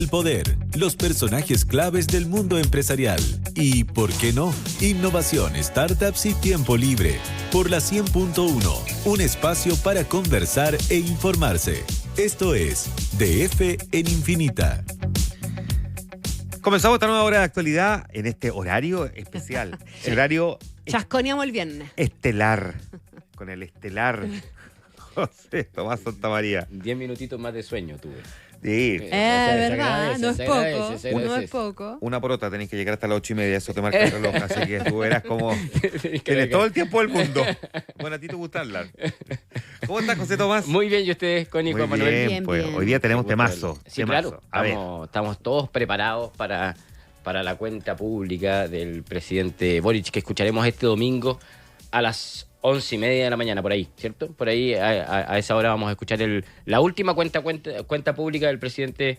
El poder, los personajes claves del mundo empresarial y, ¿por qué no?, innovación, startups y tiempo libre. Por la 100.1, un espacio para conversar e informarse. Esto es DF en Infinita. Comenzamos esta nueva hora de actualidad en este horario especial. El horario Chasconeamos el viernes. estelar. Con el estelar José Tomás Santamaría. 10 minutitos más de sueño tuve. Sí. Verdad, no es poco. No es poco. Una por otra, tenés que llegar hasta las 8:30, eso te marca el reloj, así que tú verás como tienes todo el tiempo del mundo. Bueno, a ti te gusta hablar. ¿Cómo estás, José Tomás? Muy bien, ¿y ustedes, Connie, Juan Manuel? Bien, pues bien. hoy día tenemos temazo. Sí, temazo. claro. A ver. Estamos todos preparados para la cuenta pública del presidente Boric, que escucharemos este domingo a las 11:30 de la mañana, por ahí, ¿cierto? Por ahí, a esa hora vamos a escuchar la última cuenta pública del presidente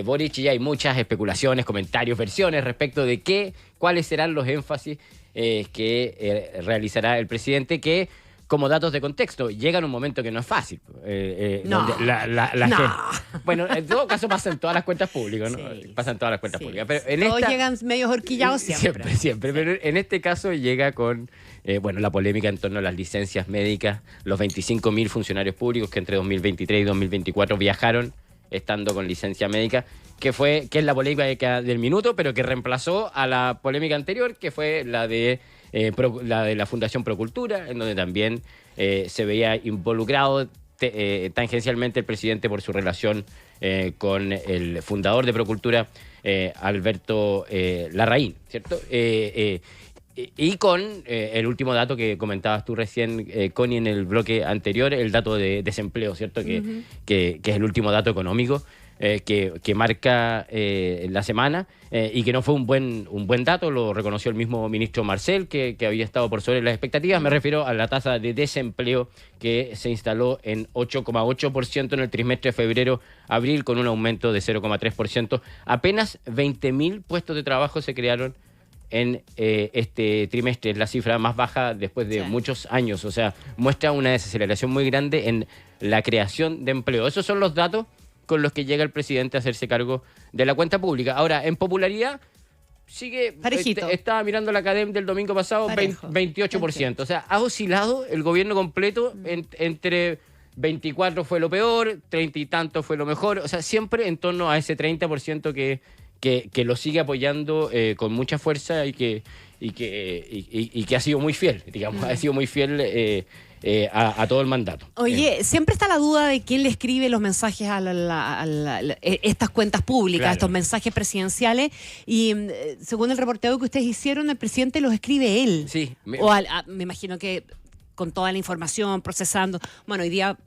Boric, y hay muchas especulaciones, comentarios, versiones respecto de cuáles serán los énfasis que realizará el presidente, que, como datos de contexto, llega en un momento que no es fácil. No. Donde la No. gente, bueno, en todo caso pasa en todas las cuentas públicas, ¿no? Sí, Pasa en todas las cuentas sí. públicas. Pero en Todos esta, llegan medio horquillados siempre. Siempre. Pero en este caso llega con la polémica en torno a las licencias médicas, los 25.000 funcionarios públicos que entre 2023 y 2024 viajaron estando con licencia médica, que es la polémica del minuto, pero que reemplazó a la polémica anterior, que fue la de la Fundación Procultura, en donde también se veía involucrado tangencialmente el presidente por su relación con el fundador de Procultura, Alberto Larraín, ¿cierto? Y con el último dato que comentabas tú recién, Connie, en el bloque anterior, el dato de desempleo, ¿cierto? Que es el último dato económico que marca la semana, y que no fue un buen dato, lo reconoció el mismo ministro Marcel, que había estado por sobre las expectativas. Me refiero a la tasa de desempleo, que se instaló en 8,8% en el trimestre de febrero-abril, con un aumento de 0,3%. Apenas 20.000 puestos de trabajo se crearon en este trimestre. Es la cifra más baja después de muchos años. O sea, muestra una desaceleración muy grande en la creación de empleo. Esos son los datos con los que llega el presidente a hacerse cargo de la cuenta pública. Ahora, en popularidad sigue Parejito. Estaba mirando la Academ del domingo pasado, Parejo. 28%. O sea, ha oscilado el gobierno completo entre 24 fue lo peor, 30 y tanto fue lo mejor. O sea, siempre en torno a ese 30% que lo sigue apoyando con mucha fuerza y que ha sido muy fiel, digamos, ha sido muy fiel a todo el mandato. Oye, siempre está la duda de quién le escribe los mensajes a estas cuentas públicas, Claro. estos mensajes presidenciales, y según el reporteo que ustedes hicieron, el presidente los escribe él. Sí. O me imagino que con toda la información, procesando. Bueno, hoy día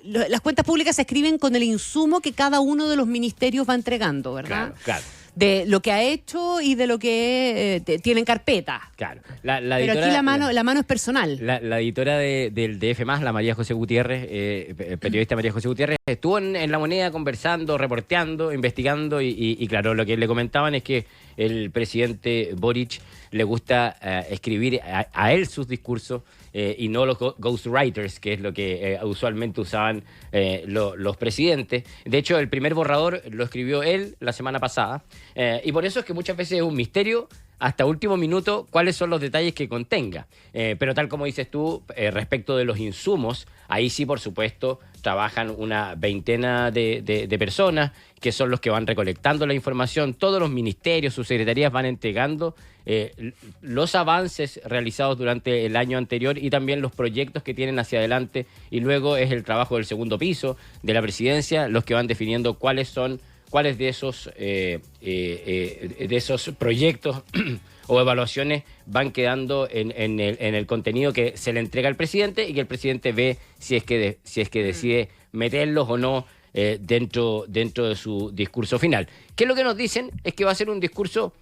las cuentas públicas se escriben con el insumo que cada uno de los ministerios va entregando, ¿verdad? Claro. De lo que ha hecho y de lo que tiene en carpeta. Claro. Pero aquí la mano es personal. La editora del DF+, la María José Gutiérrez, periodista María José Gutiérrez, estuvo en La Moneda conversando, reporteando, investigando, y claro, lo que le comentaban es que el presidente Boric le gusta escribir a él sus discursos, y no los ghostwriters, que es lo que usualmente usaban los presidentes. De hecho, el primer borrador lo escribió él la semana pasada, y por eso es que muchas veces es un misterio hasta último minuto cuáles son los detalles que contenga. Pero tal como dices tú, respecto de los insumos, ahí sí, por supuesto, trabajan una veintena de personas que son los que van recolectando la información. Todos los ministerios, sus secretarías van entregando los avances realizados durante el año anterior y también los proyectos que tienen hacia adelante. Y luego es el trabajo del segundo piso de la presidencia los que van definiendo cuáles de esos proyectos o evaluaciones van quedando en el contenido que se le entrega al presidente, y que el presidente ve si es que decide meterlos o no dentro de su discurso final. ¿Qué es lo que nos dicen? Es que va a ser un discurso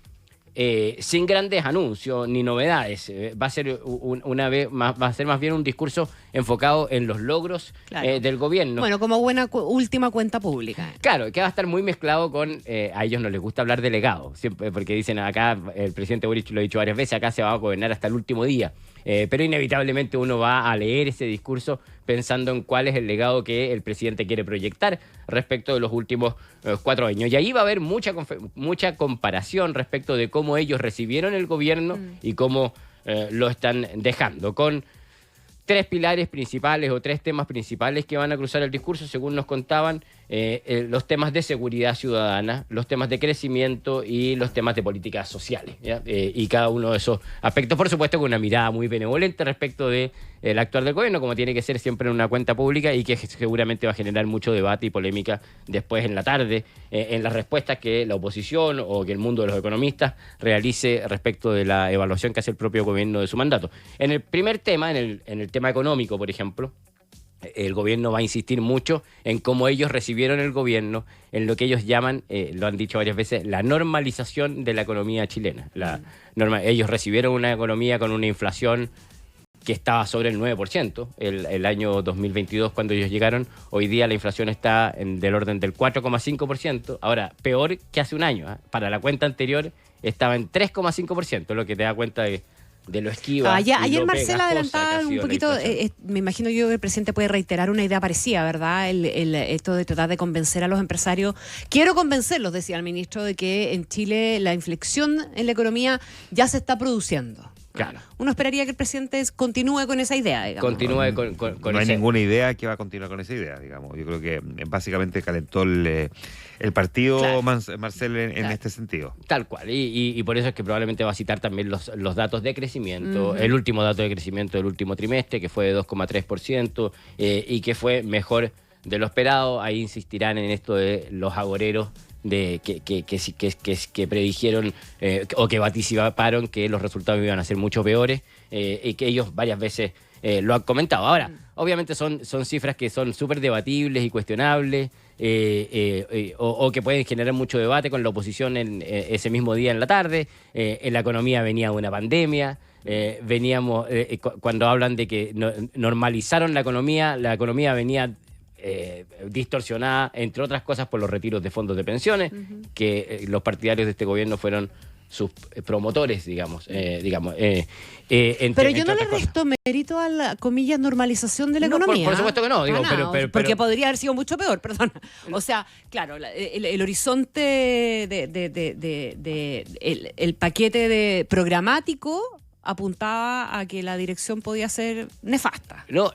sin grandes anuncios ni novedades. Va a ser va a ser más bien un discurso enfocado en los logros del gobierno. Bueno, como buena última cuenta pública. Claro, que va a estar muy mezclado con... a ellos no les gusta hablar de legado, siempre, porque dicen acá, el presidente Boric lo ha dicho varias veces, acá se va a gobernar hasta el último día. pero inevitablemente uno va a leer ese discurso pensando en cuál es el legado que el presidente quiere proyectar respecto de los últimos 4 años. Y ahí va a haber mucha comparación respecto de cómo ellos recibieron el gobierno y cómo lo están dejando, con 3 pilares principales o 3 temas principales que van a cruzar el discurso, según nos contaban, los temas de seguridad ciudadana, los temas de crecimiento y los temas de políticas sociales, ¿ya? Y cada uno de esos aspectos, por supuesto, con una mirada muy benevolente respecto del actuar del gobierno, como tiene que ser siempre en una cuenta pública, y que seguramente va a generar mucho debate y polémica después en la tarde, en las respuestas que la oposición o que el mundo de los economistas realice respecto de la evaluación que hace el propio gobierno de su mandato. En el primer tema, en el tema económico, por ejemplo, el gobierno va a insistir mucho en cómo ellos recibieron el gobierno, en lo que ellos llaman, lo han dicho varias veces, la normalización de la economía chilena. Ellos recibieron una economía con una inflación que estaba sobre el 9%, el año 2022 cuando ellos llegaron. Hoy día la inflación está del orden del 4,5%, ahora peor que hace un año, ¿eh? Para la cuenta anterior estaba en 3,5%, lo que te da cuenta de lo esquiva. Ayer Marcela adelantaba un poquito, me imagino yo que el presidente puede reiterar una idea parecida, ¿verdad? Esto de tratar de convencer a los empresarios. Quiero convencerlos, decía el ministro, de que en Chile la inflexión en la economía ya se está produciendo. Claro. Uno esperaría que el presidente continúe con esa idea, digamos. Continúe con no hay ninguna idea que va a continuar con esa idea, digamos. Yo creo que básicamente calentó el partido, claro. Marcel en este sentido. Tal cual, y por eso es que probablemente va a citar también los datos de crecimiento, el último dato de crecimiento del último trimestre, que fue de 2,3%, y que fue mejor de lo esperado. Ahí insistirán en esto de los agoreros que predijeron o que vaticinaron que los resultados iban a ser mucho peores, y que ellos varias veces lo han comentado. Ahora, obviamente son cifras que son súper debatibles y cuestionables, o que pueden generar mucho debate con la oposición en ese mismo día en la tarde. En la economía venía de una pandemia. Cuando hablan de que normalizaron la economía venía distorsionada, entre otras cosas, por los retiros de fondos de pensiones, que los partidarios de este gobierno fueron sus promotores, digamos. Pero yo no le resto mérito a la, comillas, normalización de la economía. Por supuesto que no. Digo, porque podría haber sido mucho peor, perdón. O sea, claro, el horizonte el paquete de programático apuntaba a que la dirección podía ser nefasta. No,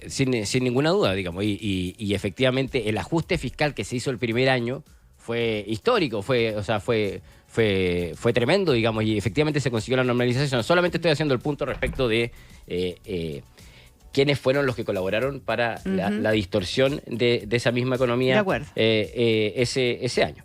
sin ninguna duda, digamos. Y efectivamente el ajuste fiscal que se hizo el primer año fue histórico, fue tremendo, digamos, y efectivamente se consiguió la normalización. Solamente estoy haciendo el punto respecto de quiénes fueron los que colaboraron para la distorsión de esa misma economía. De acuerdo. Ese año.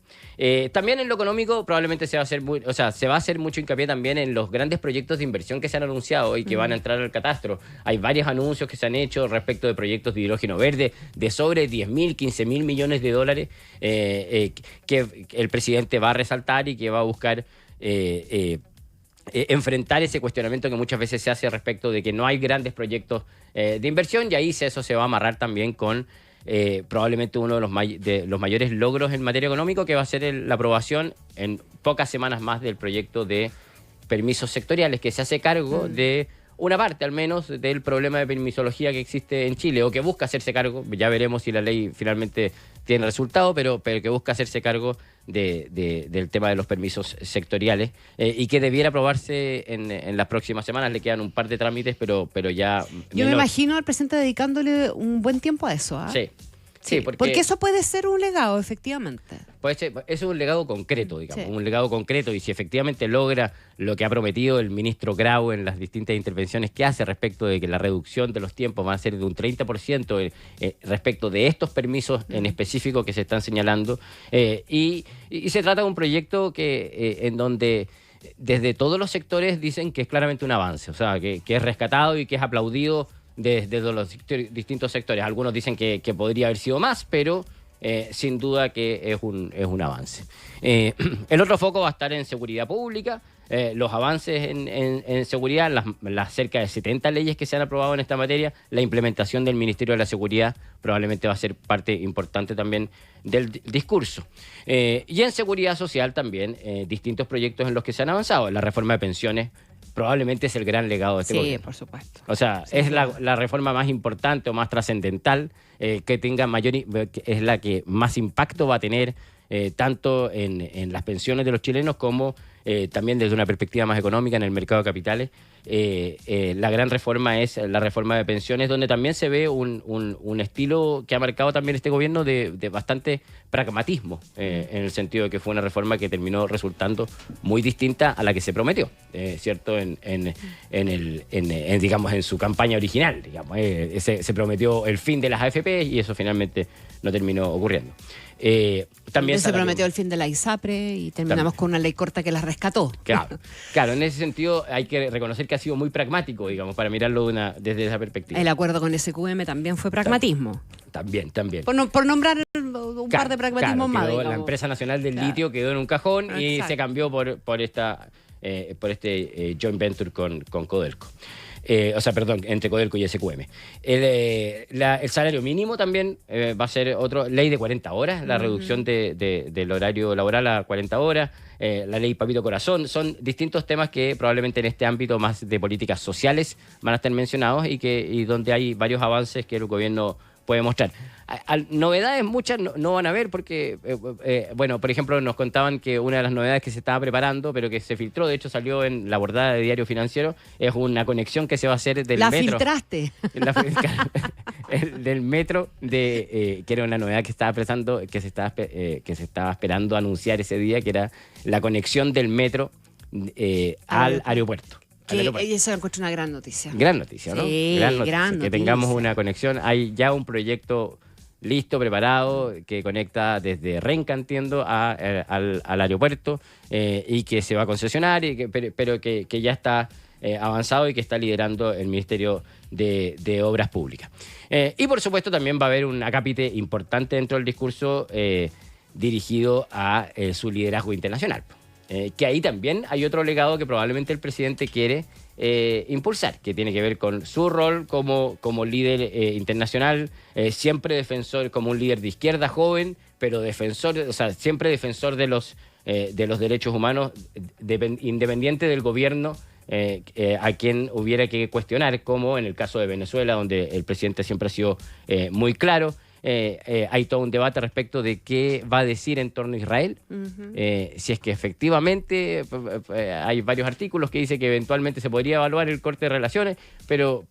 También en lo económico probablemente se va a hacer mucho hincapié también en los grandes proyectos de inversión que se han anunciado y que van a entrar al catastro. Hay varios anuncios que se han hecho respecto de proyectos de hidrógeno verde de sobre 10.000, 15.000 millones de dólares, que el presidente va a resaltar y que va a buscar enfrentar ese cuestionamiento que muchas veces se hace respecto de que no hay grandes proyectos de inversión, y ahí eso se va a amarrar también con probablemente uno de los mayores logros en materia económica, que va a ser la aprobación en pocas semanas más del proyecto de permisos sectoriales, que se hace cargo de una parte al menos del problema de permisología que existe en Chile, o que busca hacerse cargo. Ya veremos si la ley finalmente tiene resultado, pero que busca hacerse cargo del tema de los permisos sectoriales, y que debiera aprobarse en las próximas semanas. Le quedan un par de trámites, pero ya... Yo me imagino al presidente dedicándole un buen tiempo a eso. ¿Eh? Sí, porque eso puede ser un legado, efectivamente. Eso es un legado concreto, digamos, un legado concreto, y si efectivamente logra lo que ha prometido el ministro Grau en las distintas intervenciones que hace respecto de que la reducción de los tiempos va a ser de un 30% respecto de estos permisos en específico que se están señalando, y se trata de un proyecto en donde desde todos los sectores dicen que es claramente un avance, o sea, que es rescatado y que es aplaudido desde los distintos sectores. Algunos dicen que podría haber sido más, pero sin duda que es un avance. El otro foco va a estar en seguridad pública, los avances en seguridad, las cerca de 70 leyes que se han aprobado en esta materia. La implementación del Ministerio de la Seguridad probablemente va a ser parte importante también del discurso. Y en seguridad social también, distintos proyectos en los que se han avanzado. La reforma de pensiones probablemente es el gran legado de este gobierno. Sí, por supuesto. O sea, es la reforma más importante o más trascendental que tenga es la que más impacto va a tener tanto en las pensiones de los chilenos como también desde una perspectiva más económica en el mercado de capitales. La gran reforma es la reforma de pensiones, donde también se ve un estilo que ha marcado también este gobierno de bastante pragmatismo, en el sentido de que fue una reforma que terminó resultando muy distinta a la que se prometió, ¿cierto? Digamos, en su campaña original, digamos. Se prometió el fin de las AFP y eso finalmente no terminó ocurriendo. También se prometió el fin de la ISAPRE y terminamos con una ley corta que la rescató. Claro, en ese sentido hay que reconocer que ha sido muy pragmático, digamos, para mirarlo desde esa perspectiva. El acuerdo con SQM también fue pragmatismo. También. Por nombrar un par de pragmatismos más. La Empresa Nacional del Litio quedó en un cajón y se cambió por este joint venture con Codelco. Entre Codelco y SQM. El salario mínimo también va a ser ley de 40 horas, la reducción del horario laboral a 40 horas, la ley Papito Corazón. Son distintos temas que probablemente en este ámbito más de políticas sociales van a estar mencionados y donde hay varios avances que el gobierno puede mostrar. Novedades muchas no van a haber porque, por ejemplo, nos contaban que una de las novedades que se estaba preparando, pero que se filtró, de hecho salió en la portada de Diario Financiero, es una conexión que se va a hacer del metro. La filtraste. Del metro, que era una novedad que se estaba esperando anunciar ese día, que era la conexión del metro al aeropuerto. Y eso lo encuentro una gran noticia. Gran noticia, ¿no? Sí, gran noticia. Que tengamos una conexión. Hay ya un proyecto listo, preparado, que conecta desde Renca, entiendo, al aeropuerto y que se va a concesionar, pero que ya está avanzado y que está liderando el Ministerio de Obras Públicas. Y por supuesto también va a haber un acápite importante dentro del discurso dirigido a su liderazgo internacional. Que ahí también hay otro legado que probablemente el presidente quiere impulsar, que tiene que ver con su rol como líder internacional, siempre defensor, como un líder de izquierda joven, pero siempre defensor de los derechos humanos, independiente del gobierno a quien hubiera que cuestionar, como en el caso de Venezuela, donde el presidente siempre ha sido muy claro. Hay todo un debate respecto de qué va a decir en torno a Israel, si es que efectivamente hay varios artículos que dicen que eventualmente se podría evaluar el corte de relaciones, pero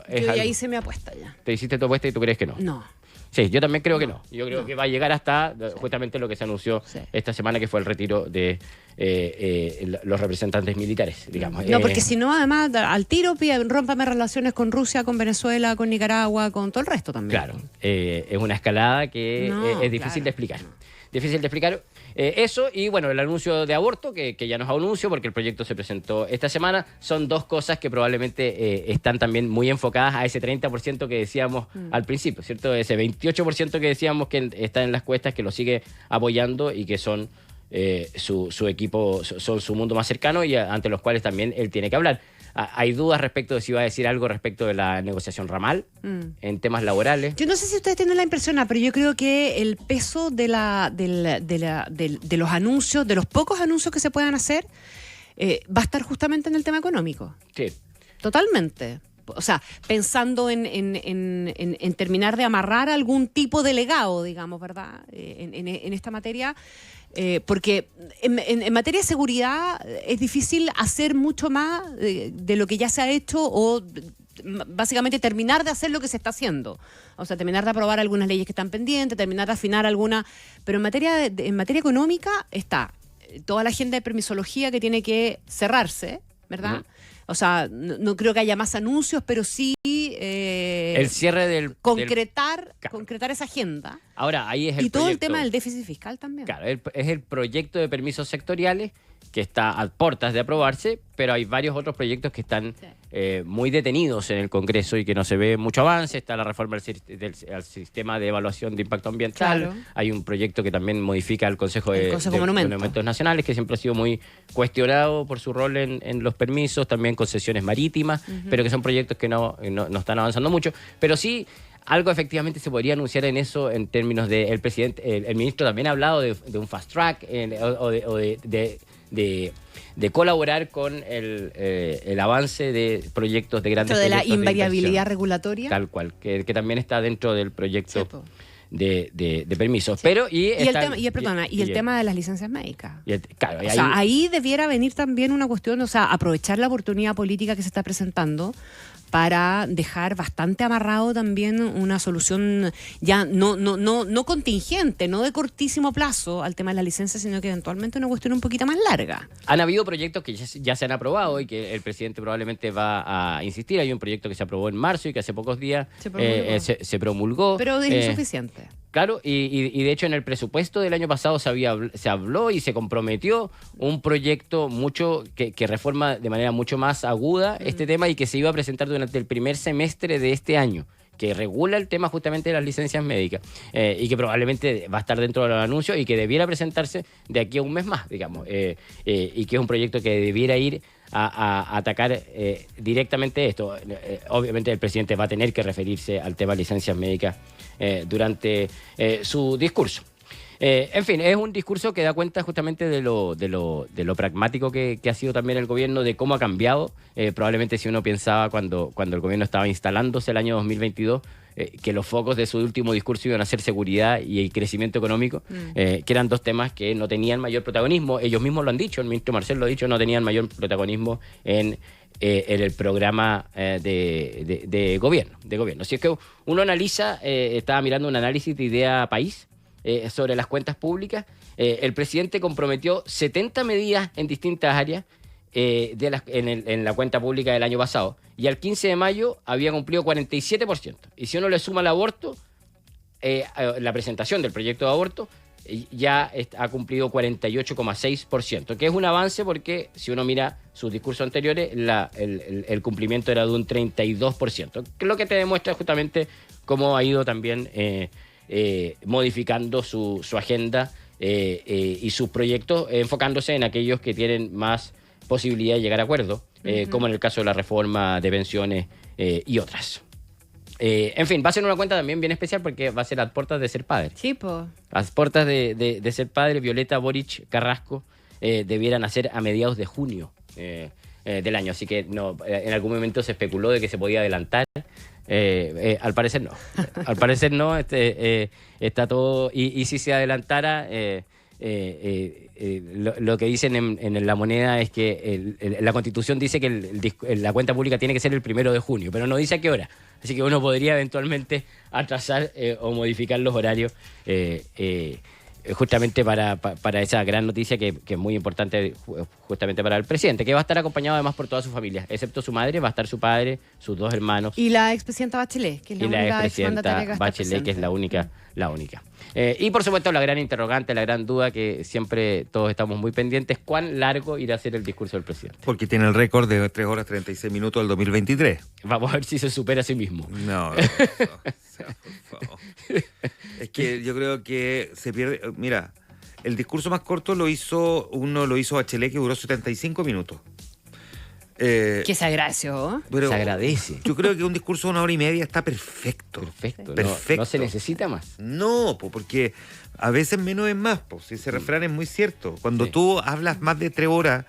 es yo ahí se me apuesta ya. ¿Te hiciste tu apuesta y tú crees que no? No. Sí, yo también creo que no. Yo creo que va a llegar hasta justamente lo que se anunció esta semana, que fue el retiro de los representantes militares, digamos. No, porque si no, además, al tiro, rómpame relaciones con Rusia, con Venezuela, con Nicaragua, con todo el resto también. Claro, es una escalada que es difícil de explicar. Difícil de explicar eso, y bueno, el anuncio de aborto, que ya nos anunció porque el proyecto se presentó esta semana, son dos cosas que probablemente están también muy enfocadas a ese 30% que decíamos al principio, ¿cierto? Ese 28% que decíamos que está en las cuestas, que lo sigue apoyando y que son su equipo, son su mundo más cercano y ante los cuales también él tiene que hablar. Hay dudas respecto de si va a decir algo respecto de la negociación ramal en temas laborales. Yo no sé si ustedes tienen la impresión, pero yo creo que el peso de los anuncios, de los pocos anuncios que se puedan hacer, va a estar justamente en el tema económico. Sí. Totalmente. O sea, pensando en terminar de amarrar algún tipo de legado, digamos, ¿verdad? En esta materia. Porque en materia de seguridad es difícil hacer mucho más de lo que ya se ha hecho o básicamente terminar de hacer lo que se está haciendo. O sea, terminar de aprobar algunas leyes que están pendientes, terminar de afinar algunas. Pero en materia económica está toda la agenda de permisología que tiene que cerrarse, ¿verdad? O sea, no creo que haya más anuncios, pero sí el cierre concretar esa agenda. Ahora, ahí es y todo el tema del déficit fiscal también. Claro, es el proyecto de permisos sectoriales que está a puertas de aprobarse, pero hay varios otros proyectos que están muy detenidos en el Congreso y que no se ve mucho avance. Está la reforma al sistema de evaluación de impacto ambiental. Claro. Hay un proyecto que también modifica el Consejo de Monumentos Nacionales, que siempre ha sido muy cuestionado por su rol en los permisos, también concesiones marítimas, pero que son proyectos que no están avanzando mucho. Pero sí, algo efectivamente se podría anunciar en eso en términos de el presidente, el ministro también ha hablado de un fast track o de de colaborar con el avance de proyectos de grandes proyectos. Esto de la invariabilidad regulatoria. Tal cual, que también está dentro del proyecto de permisos. Sí. Pero, el tema de las licencias médicas. Claro, ahí debiera venir también una cuestión, aprovechar la oportunidad política que se está presentando para dejar bastante amarrado también una solución ya no contingente, no de cortísimo plazo al tema de la licencia, sino que eventualmente una cuestión un poquito más larga. Han habido proyectos que ya se han aprobado y que el presidente probablemente va a insistir. Hay un proyecto que se aprobó en marzo y que hace pocos días se promulgó. Pero es insuficiente. Claro, y de hecho en el presupuesto del año pasado se habló y se comprometió un proyecto que reforma de manera mucho más aguda este tema y que se iba a presentar durante el primer semestre de este año, que regula el tema justamente de las licencias médicas y que probablemente va a estar dentro de los anuncios y que debiera presentarse de aquí a un mes más, digamos, y que es un proyecto que debiera ir a atacar directamente esto. Obviamente el presidente va a tener que referirse al tema de licencias médicas durante su discurso. En fin, es un discurso que da cuenta justamente de lo pragmático que ha sido también el gobierno, de cómo ha cambiado. Probablemente si uno pensaba cuando el gobierno estaba instalándose el año 2022, que los focos de su último discurso iban a ser seguridad y el crecimiento económico, que eran dos temas que no tenían mayor protagonismo. Ellos mismos lo han dicho, el ministro Marcel lo ha dicho, no tenían mayor protagonismo en el programa de gobierno. Si es que uno analiza, estaba mirando un análisis de Idea País, sobre las cuentas públicas, el presidente comprometió 70 medidas en distintas áreas en la cuenta pública del año pasado, y al 15 de mayo había cumplido 47%. Y si uno le suma el aborto, la presentación del proyecto de aborto, ya ha cumplido 48,6%, que es un avance porque si uno mira sus discursos anteriores, el cumplimiento era de un 32%, que es lo que te demuestra justamente cómo ha ido también modificando su agenda y sus proyectos, enfocándose en aquellos que tienen más posibilidad de llegar a acuerdo, como en el caso de la reforma de pensiones y otras. En fin, va a ser una cuenta también bien especial porque va a ser a puertas de ser padre. Sí, po. A puertas de ser padre, Violeta Boric Carrasco debieran nacer a mediados de junio del año, así que en algún momento se especuló de que se podía adelantar. Al parecer no. Al parecer no. Está todo. Y si se adelantara, lo que dicen en La Moneda es que la Constitución dice que la cuenta pública tiene que ser el 1 de junio, pero no dice a qué hora. Así que uno podría eventualmente atrasar o modificar los horarios justamente para esa gran noticia que es muy importante justamente para el presidente, que va a estar acompañado además por toda su familia, excepto su madre, va a estar su padre, sus dos hermanos. Y la expresidenta Bachelet, que es la única exmandataria que va a estar presente. Que es la única. Y por supuesto la gran interrogante, la gran duda que siempre todos estamos muy pendientes, ¿cuán largo irá a ser el discurso del presidente? Porque tiene el récord de 3 horas 36 minutos del 2023. Vamos a ver si se supera a sí mismo. No, por favor. Es que yo creo que se pierde. Mira, el discurso más corto lo hizo Bachelet, que duró 75 minutos. Que se agradeció. Se agradece. Yo creo que un discurso de 1 hora y media está perfecto. Perfecto. No se necesita más. No, porque a veces menos es más. Si ese refrán es muy cierto. Cuando tú hablas más de 3 horas,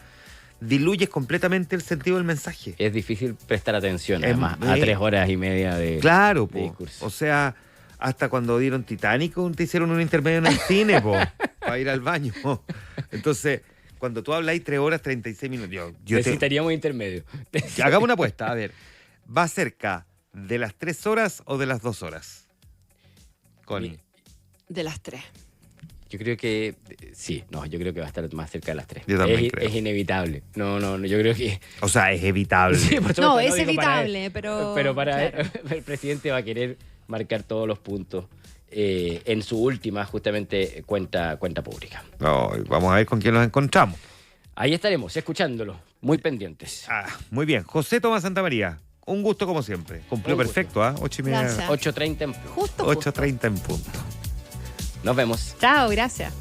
diluyes completamente el sentido del mensaje. Es difícil prestar atención, además, a 3 horas y media de discurso. O sea, hasta cuando dieron Titanic, te hicieron un intermedio en el cine, para ir al baño. Entonces, cuando tú hablas 3 horas 36 minutos, yo necesitaríamos intermedio. Hagamos una apuesta, a ver. ¿Va cerca de las 3 horas o de las 2 horas? Connie. De las 3. Yo creo que sí, yo creo que va a estar más cerca de las 3. Yo también creo. Es inevitable. No, yo creo que... O sea, es evitable. Sí, no, es evitable, pero... Pero para el presidente va a querer marcar todos los puntos en su última, justamente, cuenta pública. Vamos a ver con quién nos encontramos. Ahí estaremos, escuchándolo, muy pendientes. Muy bien. José Tomás Santamaría, un gusto como siempre. Cumplió perfecto, 8:30. Gracias. 8:30 en punto. Justo. 8:30 en punto. Nos vemos. Chao, gracias.